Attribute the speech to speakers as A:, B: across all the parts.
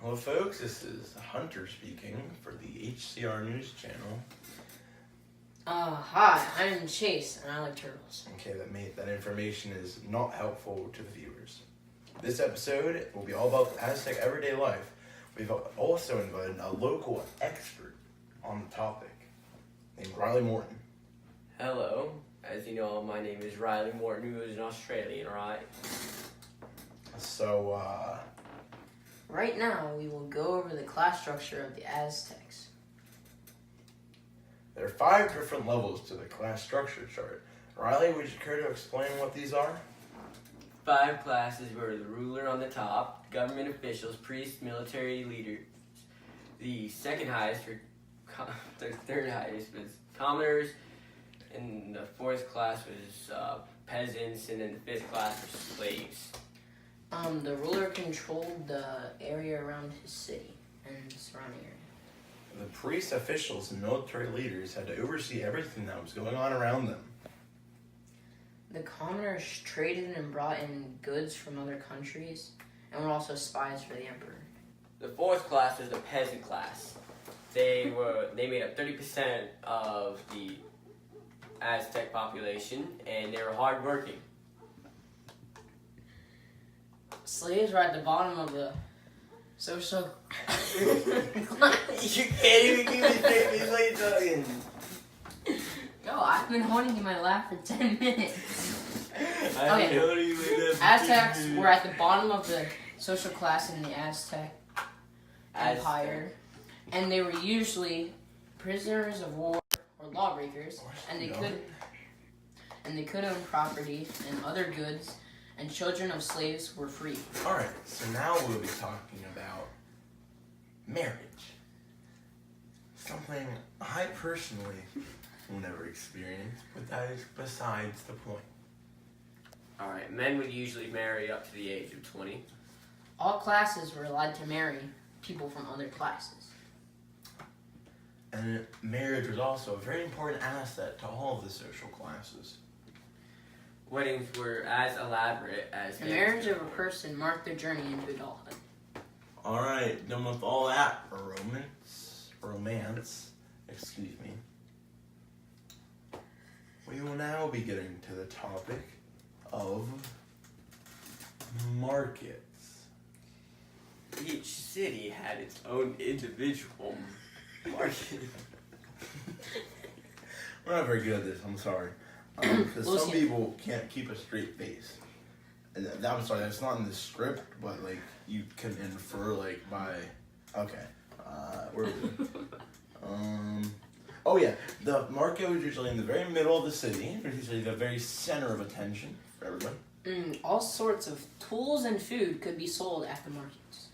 A: Hello folks, this is Hunter speaking for the HCR News Channel.
B: Hi, I'm Chase, and I like turtles.
A: Okay, that information is not helpful to the viewers. This episode will be all about Aztec everyday life. We've also invited a local expert on the topic, named Riley Morton.
C: Hello. As you know, my name is Riley Morton, who is an Australian, right?
A: So,
B: Right now, we will go over the class structure of the Aztecs.
A: there are 5 different levels to the class structure chart. Riley, would you care to explain what these are?
C: 5 classes were the ruler on the top, government officials, priests, military leaders. The second highest, the third highest was commoners, and the 4th class was peasants, and then the 5th class were slaves.
B: The ruler controlled the area around his city and surrounding area.
A: The priests, officials, and military leaders had to oversee everything that was going on around them.
B: The commoners traded and brought in goods from other countries and were also spies for the emperor.
C: The 4th class was the peasant class. They made up 30% of the Aztec population, and they were hardworking.
B: Slaves were at the bottom of the social class.
C: You can't even give me straight face like you're talking.
B: Yo, I've been holding in my lap for 10 minutes.
C: Okay.
B: Aztecs were at the bottom of the social class in the Aztec Empire, and they were usually prisoners of war or lawbreakers, and they could own property and other goods, and children of slaves were free.
A: Alright, so now we'll be talking about marriage. Something I personally will never experience, but that is besides the point.
C: Alright, men would usually marry up to the age of 20.
B: All classes were allowed to marry people from other classes.
A: And marriage was also a very important asset to all of the social classes.
C: Weddings were as elaborate as
B: The marriage of a person marked their journey into adulthood.
A: Alright, done with all that romance, excuse me. We will now be getting to the topic of markets.
C: Each city had its own individual market.
A: We're not very good at this, I'm sorry. Because some
B: Lucian.
A: people can't keep a straight face. And I'm sorry, that's not in the script, but like you can infer like by. Okay, where are we? Oh yeah, the market was usually in the very middle of the city. It was usually the very center of attention for everyone.
B: All sorts of tools and food could be sold at the markets.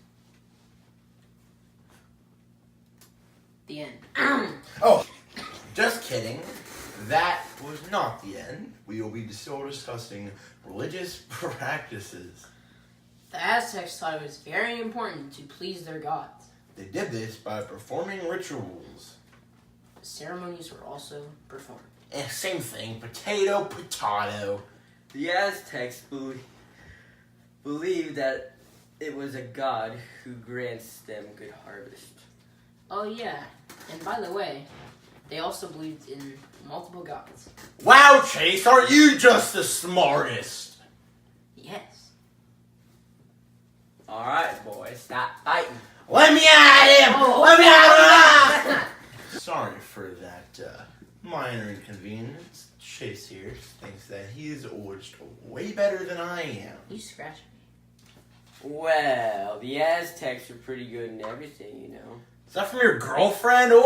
B: The end.
A: Oh, just kidding. That was not the end. We will be still discussing religious practices.
B: The Aztecs thought it was very important to please their gods.
A: They did this by performing rituals.
B: Ceremonies were also performed.
A: Same thing, potato.
C: The Aztecs believed that it was a god who grants them good harvest.
B: Oh yeah, and by the way, they also believed in multiple gods.
A: Wow, Chase, aren't you just the smartest?
B: Yes.
C: Alright, boys, stop fighting.
A: Let me at him!
B: Oh,
A: Let me at him! Sorry for that minor inconvenience. Chase here thinks that he is aged way better than I am.
B: You scratched me.
C: Well, the Aztecs were pretty good in everything, you know.
A: Is that from your girlfriend? Oh!